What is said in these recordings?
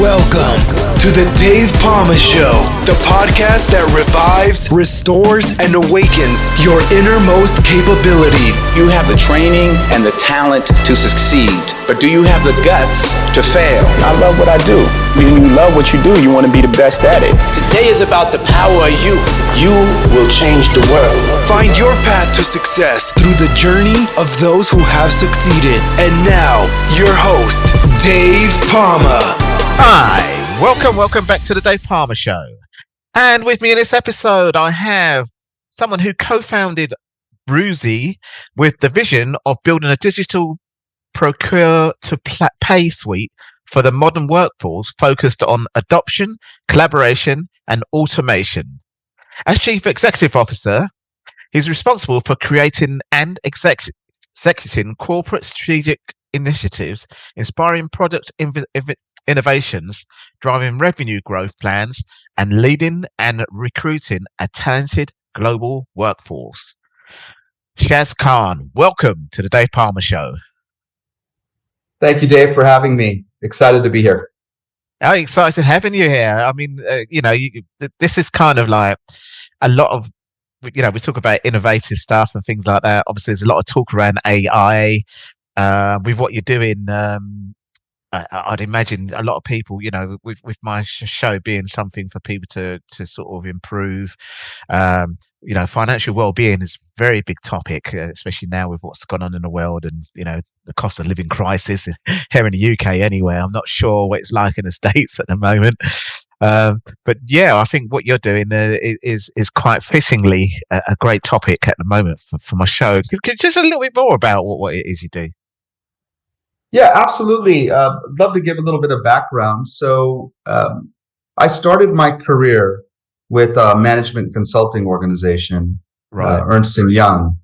Welcome to the Dave Palma Show, the podcast that revives, restores, and awakens your innermost capabilities. You have the training and the talent to succeed, but do you have the guts to fail? I love what I do. When you love what you do, you want to be the best at it. Today is about the power of you. You will change the world. Find your path to success through the journey of those who have succeeded. And now, your host, Dave Palma. Hi, welcome back to the Dave Palma Show. And with me in this episode, I have someone who co-founded Vroozi with the vision of building a digital procure-to-pay suite for the modern workforce focused on adoption, collaboration, and automation. As Chief Executive Officer, he's responsible for creating and executing corporate strategic initiatives, inspiring product innovations, driving revenue growth plans, and leading and recruiting a talented global workforce. Shaz Khan, welcome to the Dave Palma Show. Thank you, Dave, for having me. Excited to be here. I'm excited having you here. I mean, this is kind of like a lot of, we talk about innovative stuff and things like that. Obviously, there's a lot of talk around AI. With what you're doing, I'd imagine a lot of people, with my show being something for people to sort of improve, financial well-being is a very big topic, especially now with what's gone on in the world and, the cost of living crisis here in the UK anyway. I'm not sure what it's like in the States at the moment. But yeah, I think what you're doing is quite fittingly a great topic at the moment for my show. Just a little bit more about what it is you do. Yeah, absolutely. I'd love to give a little bit of background. So I started my career with a management consulting organization, Ernst & Young.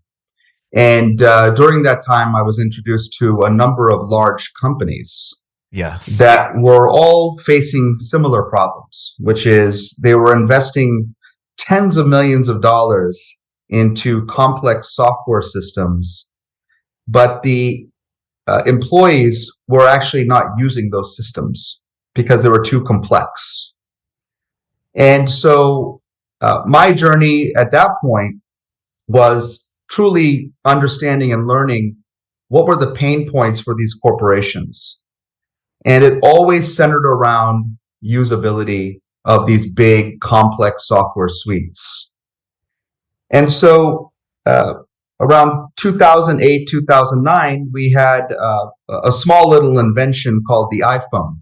And during that time, I was introduced to a number of large companies that were all facing similar problems, which is they were investing tens of millions of dollars into complex software systems, but the employees were actually not using those systems because they were too complex. And so my journey at that point was truly understanding and learning what were the pain points for these corporations. And it always centered around usability of these big, complex software suites. And so around 2008, 2009, we had a small little invention called the iPhone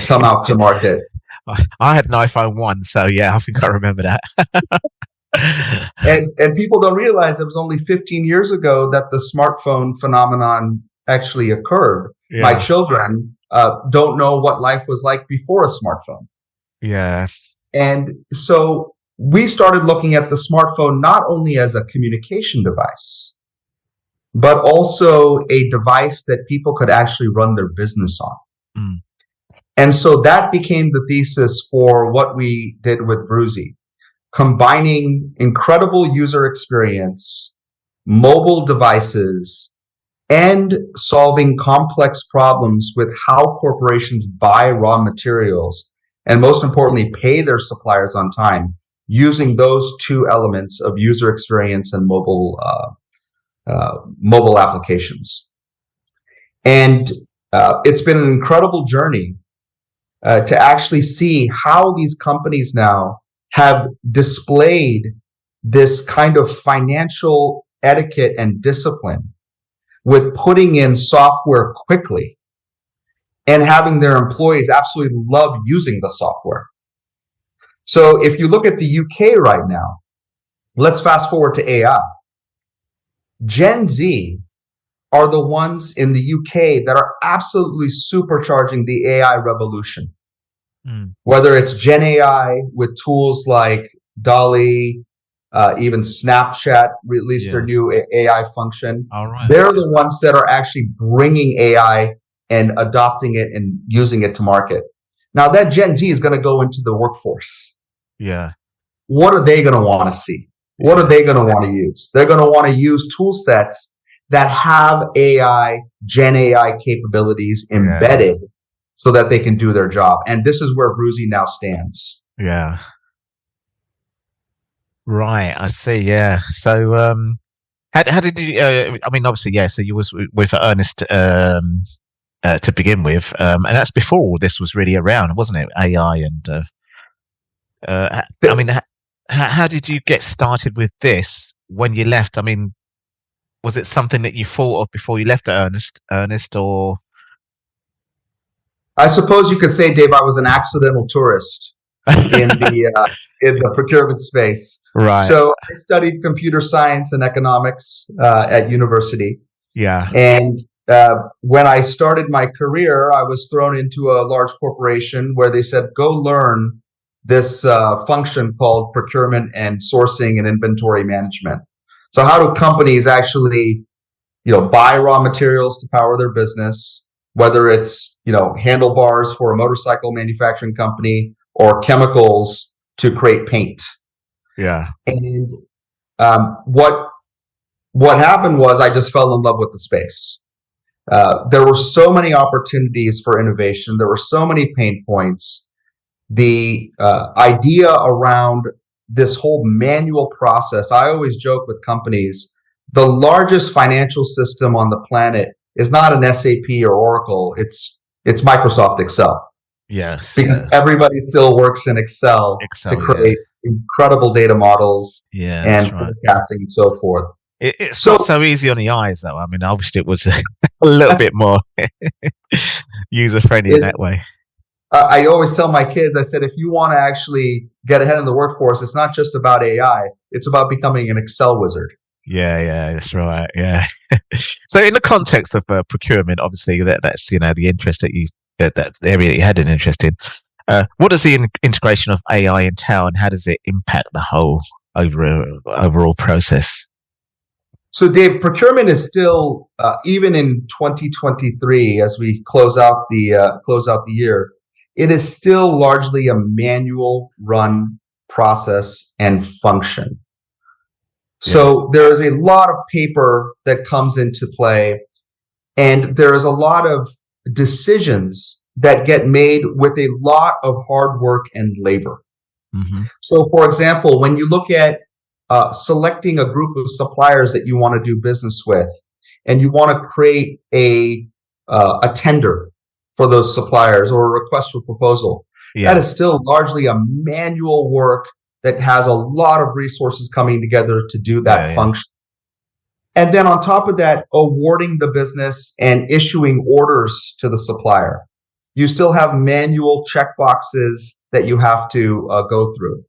come out to market. I had an iPhone 1, so yeah, I think I remember that. and people don't realize it was only 15 years ago that the smartphone phenomenon actually occurred. Yeah. My children don't know what life was like before a smartphone. Yeah. And so we started looking at the smartphone not only as a communication device, but also a device that people could actually run their business on. Mm. And so that became the thesis for what we did with Vroozi, combining incredible user experience, mobile devices, and solving complex problems with how corporations buy raw materials, and most importantly, pay their suppliers on time, using those two elements of user experience and mobile applications. And it's been an incredible journey to actually see how these companies now have displayed this kind of financial etiquette and discipline with putting in software quickly and having their employees absolutely love using the software. So if you look at the UK right now, let's fast forward to AI. Gen Z are the ones in the UK that are absolutely supercharging the AI revolution. Whether it's Gen AI with tools like DALL-E, even Snapchat released their new AI function. All right. They're the ones that are actually bringing AI and adopting it and using it to market. Now that Gen Z is going to go into the workforce. Yeah. What are they going to want to see? What are they going to want to use? They're going to want to use tool sets that have AI, Gen AI capabilities embedded so that they can do their job. And this is where Vroozi now stands. Yeah. Right, I see. Yeah. So, how did you? I mean, obviously, yeah. So you was with Ernest to begin with, and that's before all this was really around, wasn't it? AI and I mean, how did you get started with this when you left? I mean, was it something that you thought of before you left Ernest, or? I suppose you could say, Dave, I was an accidental tourist in the procurement space. Right. So I studied computer science and economics at university. Yeah. And when I started my career, I was thrown into a large corporation where they said, go learn this function called procurement and sourcing and inventory management. So how do companies actually, buy raw materials to power their business, whether it's, handlebars for a motorcycle manufacturing company or chemicals to create paint. Yeah. And what happened was I just fell in love with the space. There were so many opportunities for innovation. There were so many pain points. The idea around this whole manual process, I always joke with companies, the largest financial system on the planet is not an SAP or Oracle. It's Microsoft Excel. Yes. Because everybody still works in Excel to create incredible data models and forecasting and so forth. It's not so easy on the eyes, though. I mean, I wished it was a little bit more user-friendly in that way. I always tell my kids, I said, if you want to actually get ahead in the workforce, it's not just about AI. It's about becoming an Excel wizard. Yeah, that's right. Yeah. So in the context of procurement, obviously that's the interest that area that you had an interest in. What does the integration of AI entail, and how does it impact the whole overall process? So, Dave, procurement is still even in 2023, as we close out the year, it is still largely a manual run process and function. So there is a lot of paper that comes into play, and there is a lot of decisions that get made with a lot of hard work and labor. Mm-hmm. So, for example, when you look at selecting a group of suppliers that you want to do business with, and you want to create a tender for those suppliers or a request for proposal, that is still largely a manual work that has a lot of resources coming together to do that function. And then on top of that, awarding the business and issuing orders to the supplier. You still have manual checkboxes that you have to go through.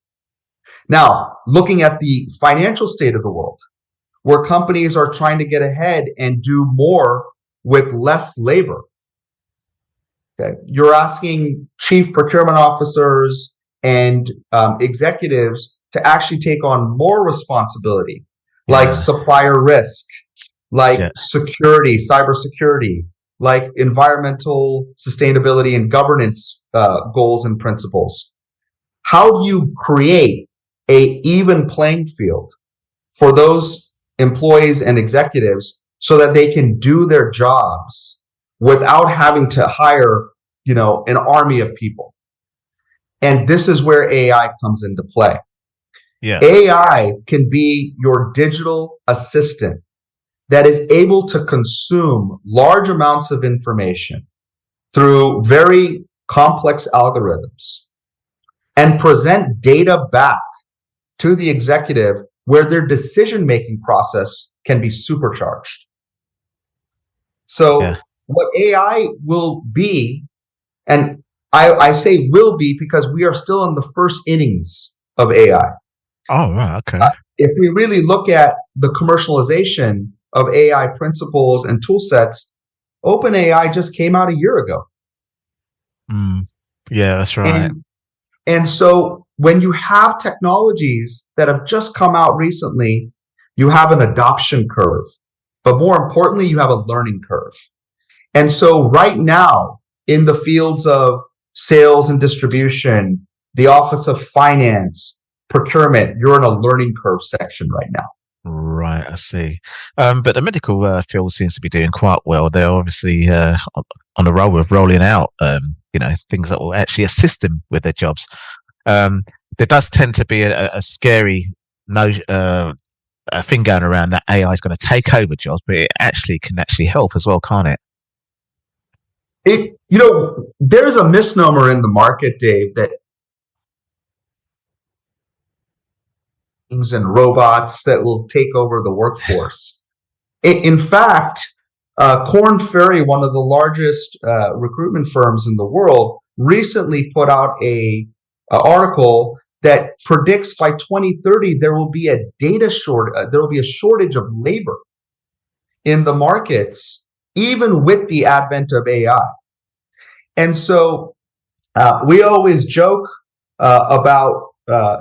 Now, looking at the financial state of the world, where companies are trying to get ahead and do more with less labor. Okay. You're asking chief procurement officers and executives to actually take on more responsibility, like supplier risk, like security, cybersecurity, like environmental sustainability and governance goals and principles. How do you create an even playing field for those employees and executives so that they can do their jobs without having to hire, an army of people? And this is where AI comes into play. Yeah. AI can be your digital assistant that is able to consume large amounts of information through very complex algorithms and present data back to the executive where their decision-making process can be supercharged. So what AI will be, and I say will be because we are still in the first innings of AI. Oh, right. Okay. If we really look at the commercialization of AI principles and tool sets, OpenAI just came out a year ago. Yeah, that's right. And so when you have technologies that have just come out recently, you have an adoption curve. But more importantly, you have a learning curve. And so right now, in the fields of sales and distribution, the Office of Finance, procurement, you're in a learning curve section right now. Right, I see. But the medical field seems to be doing quite well. They're obviously on the roll with rolling out things that will actually assist them with their jobs. There does tend to be a scary a thing going around that AI is going to take over jobs, but it can help as well, can't it? There's a misnomer in the market, Dave, that and robots that will take over the workforce. In fact, Korn Ferry, one of the largest recruitment firms in the world, recently put out a article that predicts by 2030 there will be a shortage of labor in the markets, even with the advent of AI. And so we always joke about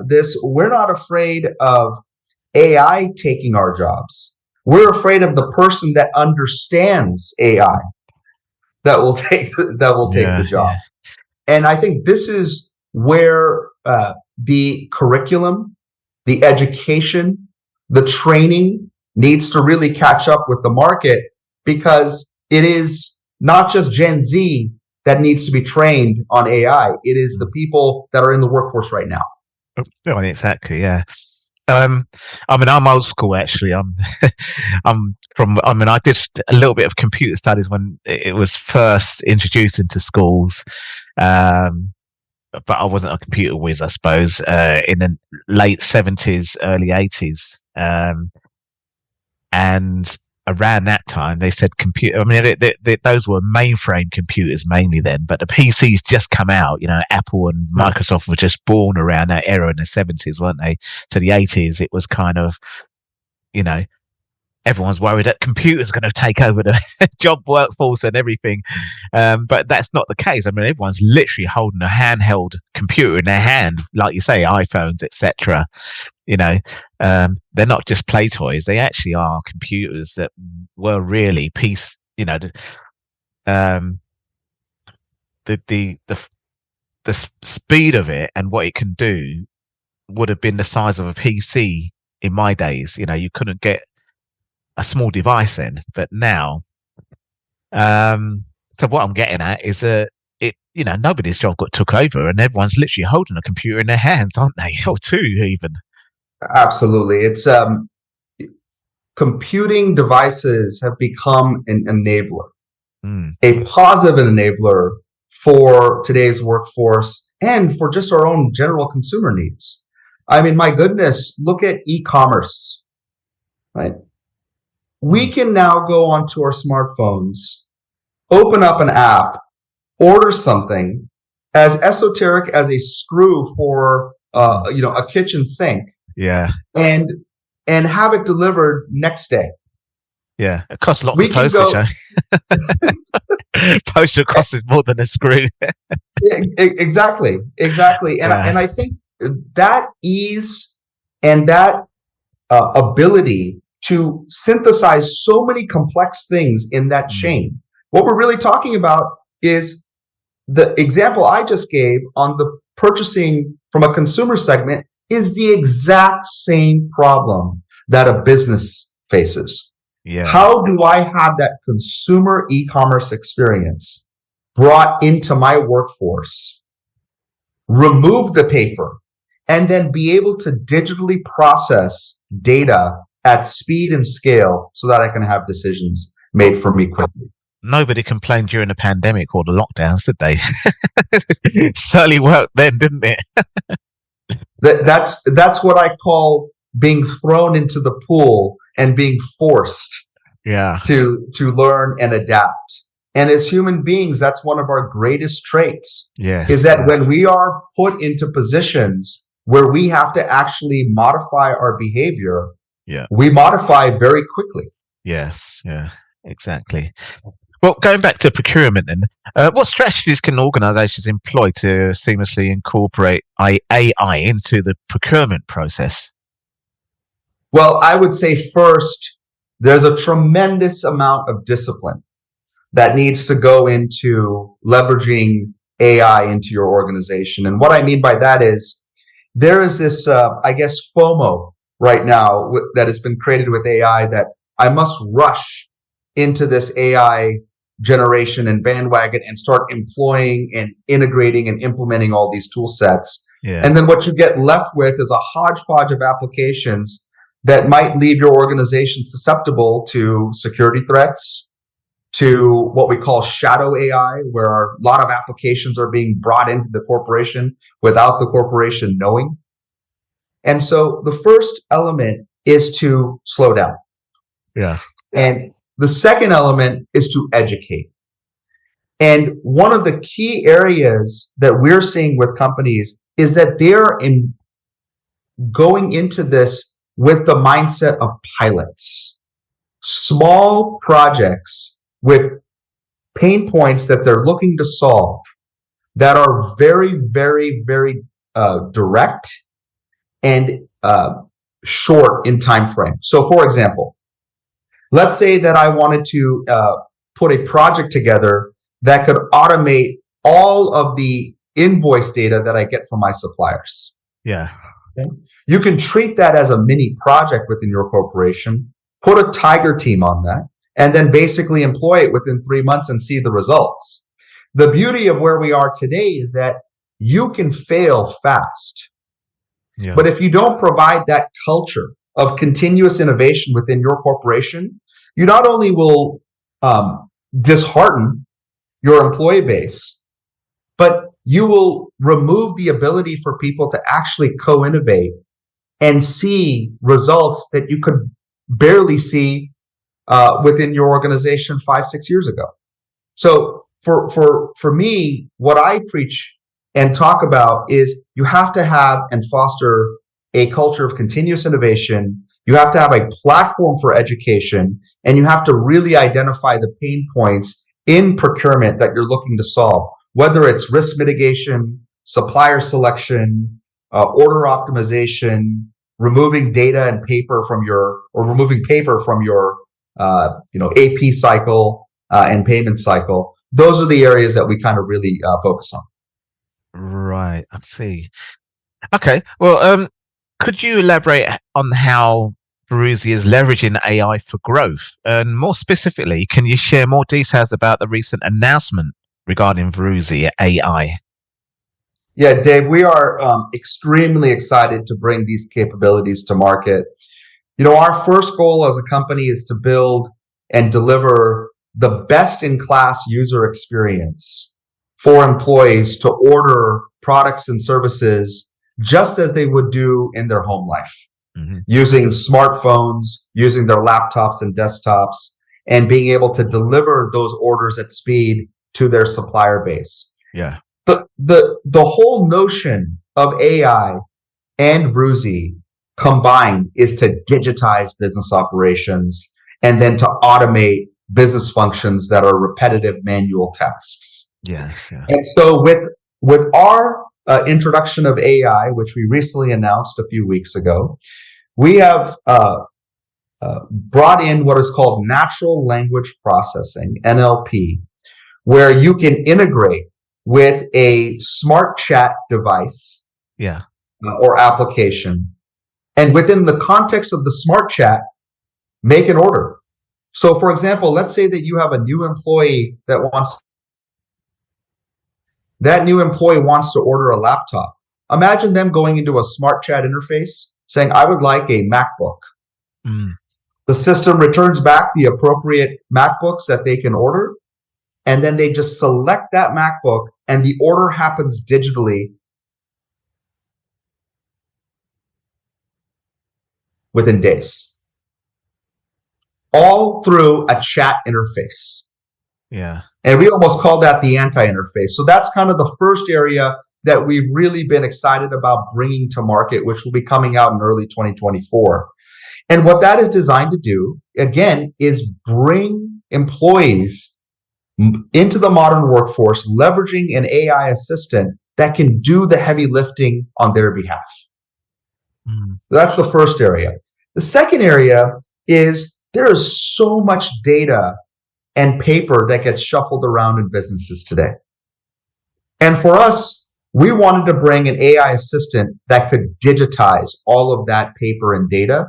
this. We're not afraid of AI taking our jobs. We're afraid of the person that understands AI that will take the job. Yeah. And I think this is where the curriculum, the education, the training needs to really catch up with the market, because it is not just Gen Z that needs to be trained on AI. It is the people that are in the workforce right now. Oh, exactly. Yeah. I'm old school, actually. I did a little bit of computer studies when it was first introduced into schools. But I wasn't a computer whiz, I suppose, in the late 70s, early 80s. And around that time, they said computer. I mean, those were mainframe computers mainly then, but the PCs just come out. Apple and Microsoft were just born around that era in the 70s, weren't they? To the 80s, it was kind of, everyone's worried that computers are going to take over the job workforce and everything. But that's not the case. I mean, everyone's literally holding a handheld computer in their hand, like you say, iPhones, etc. They're not just play toys. They actually are computers that were really the speed of it and what it can do would have been the size of a PC in my days. You couldn't get a small device then, but now, so what I'm getting at is nobody's job got took over, and everyone's literally holding a computer in their hands, aren't they? Or two, even. Absolutely. It's computing devices have become an enabler, a positive enabler for today's workforce and for just our own general consumer needs. I mean, my goodness, look at e-commerce, right? We can now go onto our smartphones, open up an app, order something as esoteric as a screw for a kitchen sink. Yeah. And have it delivered next day. Yeah. It costs a lot of postage. Postage costs more than a screw. Exactly. And I think that ease and that ability to synthesize so many complex things in that chain. What we're really talking about is the example I just gave on the purchasing from a consumer segment is the exact same problem that a business faces. Yeah. How do I have that consumer e-commerce experience brought into my workforce, remove the paper, and then be able to digitally process data at speed and scale so that I can have decisions made for me quickly? Nobody complained during the pandemic or the lockdowns, did they? It certainly worked then, didn't it? That's what I call being thrown into the pool and being forced to learn and adapt. And as human beings, that's one of our greatest traits. Yes. Is that when we are put into positions where we have to actually modify our behavior, we modify very quickly. Yes, yeah, exactly. Well, going back to procurement then, what strategies can organizations employ to seamlessly incorporate AI into the procurement process? Well, I would say first, there's a tremendous amount of discipline that needs to go into leveraging AI into your organization. And what I mean by that is there is this, FOMO right now that has been created with AI, that I must rush into this AI generation and bandwagon and start employing and integrating and implementing all these tool sets. Yeah. And then what you get left with is a hodgepodge of applications that might leave your organization susceptible to security threats, to what we call shadow AI, where a lot of applications are being brought into the corporation without the corporation knowing. And so the first element is to slow down. Yeah. And the second element is to educate. And one of the key areas that we're seeing with companies is that they're going into this with the mindset of pilots, small projects with pain points that they're looking to solve that are very, very, very direct and short in time frame. So, for example, let's say that I wanted to put a project together that could automate all of the invoice data that I get from my suppliers. Yeah. Okay? You can treat that as a mini project within your corporation, put a tiger team on that, and then basically employ it within 3 months and see the results. The beauty of where we are today is that you can fail fast. Yeah. But if you don't provide that culture of continuous innovation within your corporation, you not only will dishearten your employee base, but you will remove the ability for people to actually co-innovate and see results that you could barely see within your organization 5-6 years ago. So for me, what I preach and talk about is you have to have and foster a culture of continuous innovation. You have to have a platform for education, and you have to really identify the pain points in procurement that you're looking to solve, whether it's risk mitigation, supplier selection, order optimization, removing data and paper from your AP cycle and payment cycle. Those are the areas that we kind of really focus on. Right. I see. Okay. Well, could you elaborate on how Vroozi is leveraging AI for growth? And more specifically, can you share more details about the recent announcement regarding Vroozi AI? Yeah, Dave, we are extremely excited to bring these capabilities to market. You know, our first goal as a company is to build and deliver the best-in-class user experience for employees to order products and services just as they would do in their home life, using smartphones, using their laptops and desktops, and being able to deliver those orders at speed to their supplier base. Yeah. But the whole notion of AI and Vroozi combined is to digitize business operations and then to automate business functions that are repetitive manual tasks. Yes. Yeah. And so with our introduction of AI, which we recently announced a few weeks ago, we have brought in what is called natural language processing, NLP, where you can integrate with a smart chat device or application. And within the context of the smart chat, make an order. So, for example, let's say that you have a new employee that new employee wants to order a laptop. Imagine them going into a smart chat interface saying, I would like a MacBook. The system returns back the appropriate MacBooks that they can order. And then they just select that MacBook and the order happens digitally within days. All through a chat interface. Yeah. And we almost call that the anti-interface. So that's kind of the first area that we've really been excited about bringing to market, which will be coming out in early 2024. And what that is designed to do, again, is bring employees into the modern workforce, leveraging an AI assistant that can do the heavy lifting on their behalf. That's the first area. The second area is there is so much data and paper that gets shuffled around in businesses today. And for us, we wanted to bring an AI assistant that could digitize all of that paper and data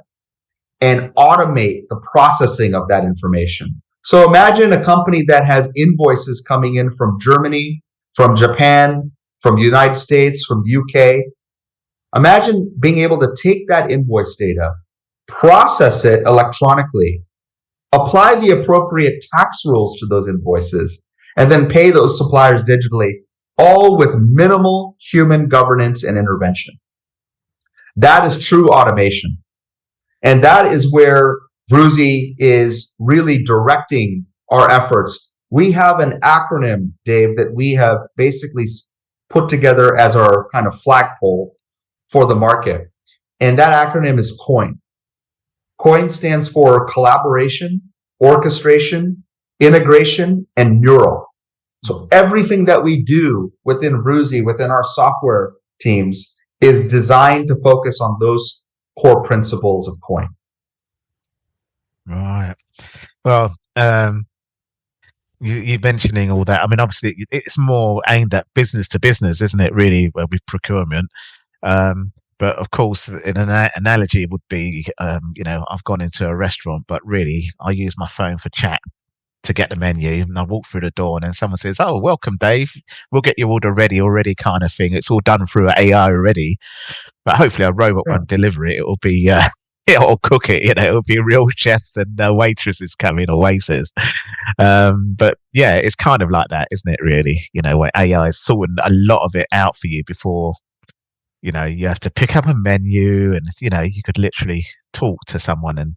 and automate the processing of that information So imagine a company that has invoices coming in from Germany, from Japan, from the United States, from the UK. Imagine being able to take that invoice data, process it electronically, apply the appropriate tax rules to those invoices, and then pay those suppliers digitally, all with minimal human governance and intervention. That is true automation. And that is where Vroozi is really directing our efforts. We have an acronym, Dave, that we have basically put together as our kind of flagpole for the market. And that acronym is COIN. COIN stands for collaboration, orchestration, integration, and neural. So everything that we do within Vroozi, within our software teams, is designed to focus on those core principles of COIN. Right. Well, you mentioning all that. I mean, obviously, it's more aimed at business to business, isn't it? Really, with procurement. But of course, an analogy would be, I've gone into a restaurant, but really, I use my phone for chat to get the menu, and I walk through the door, and then someone says, "Oh, welcome, Dave. We'll get your order ready already," kind of thing. It's all done through AI already, but hopefully, a robot won't deliver it. It'll be it'll cook it. It'll be real chefs and waitresses coming or waiters. But yeah, it's kind of like that, isn't it? Really, where AI is sorting a lot of it out for you before. You have to pick up a menu, and you could literally talk to someone, and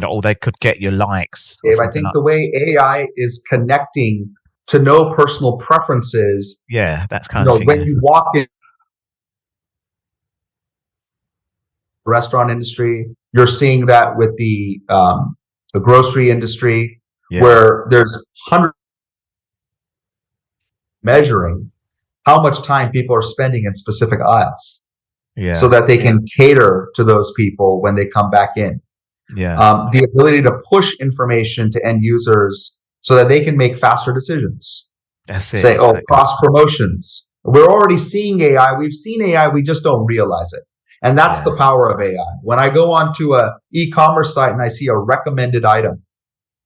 or they could get your likes. Dave, I think the way AI is connecting to know personal preferences. Yeah, that's kind of thing, when you walk in the restaurant industry, you're seeing that with the grocery industry, where there's hundreds measuring how much time people are spending in specific aisles, so that they can cater to those people when they come back in. The ability to push information to end users so that they can make faster decisions. That's it. Say, cross promotions. We're already seeing AI. We've seen AI. We just don't realize it. And that's the power of AI. When I go onto a e-commerce site and I see a recommended item,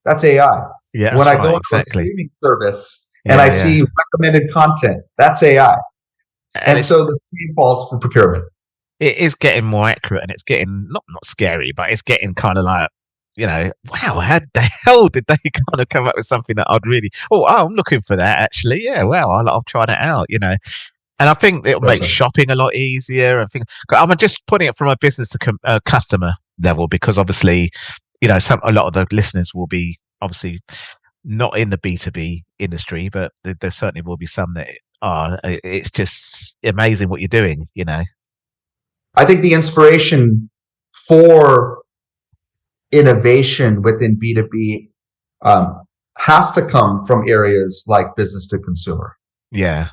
that's AI. Yeah. When I go into a streaming service and I see recommended content, that's AI. And so the same falls for procurement. It is getting more accurate, and it's getting not scary, but it's getting kind of like, wow, how the hell did they kind of come up with something that I'd really, I'm looking for that actually. Yeah, well, I'll try that out, And I think it'll make shopping a lot easier. I'm just putting it from a business to customer level, because obviously, a lot of the listeners will be obviously not in the B2B industry, but there certainly will be some that are. It's just amazing what you're doing, I think the inspiration for innovation within B2B has to come from areas like business to consumer. Yeah,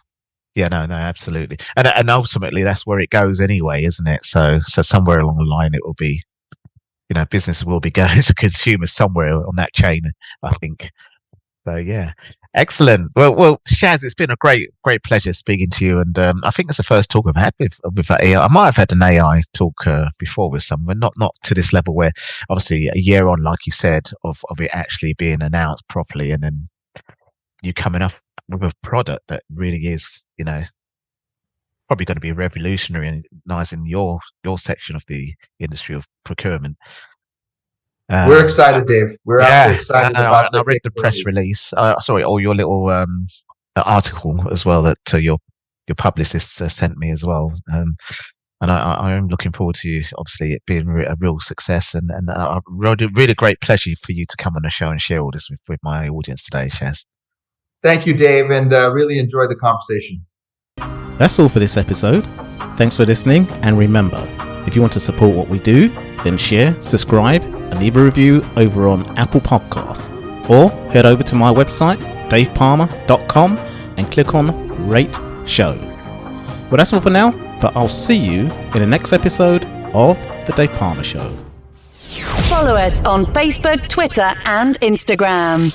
no, absolutely. And ultimately, that's where it goes anyway, isn't it? So somewhere along the line, it will be, business will be going to consumers somewhere on that chain, I think. So yeah, excellent. Well, Shaz, it's been a great pleasure speaking to you, and I think it's the first talk I've had with AI. I might have had an AI talk before with someone, not to this level, where obviously a year on, like you said, of it actually being announced properly, and then you coming up with a product that really is, probably going to be revolutionary and nice in your section of the industry of procurement. We're excited, Dave. We're absolutely excited about it. I read the press release. Or your little article as well that your publicist sent me as well. And I am looking forward to, obviously, it being a real success, and a really great pleasure for you to come on the show and share all this with my audience today, Shaz. Thank you, Dave, and really enjoyed the conversation. That's all for this episode. Thanks for listening, and remember, if you want to support what we do, then share, subscribe, and leave a review over on Apple Podcasts, or head over to my website, davepalmer.com, and click on Rate Show. Well, that's all for now, but I'll see you in the next episode of The Dave Palmer Show. Follow us on Facebook, Twitter, and Instagram.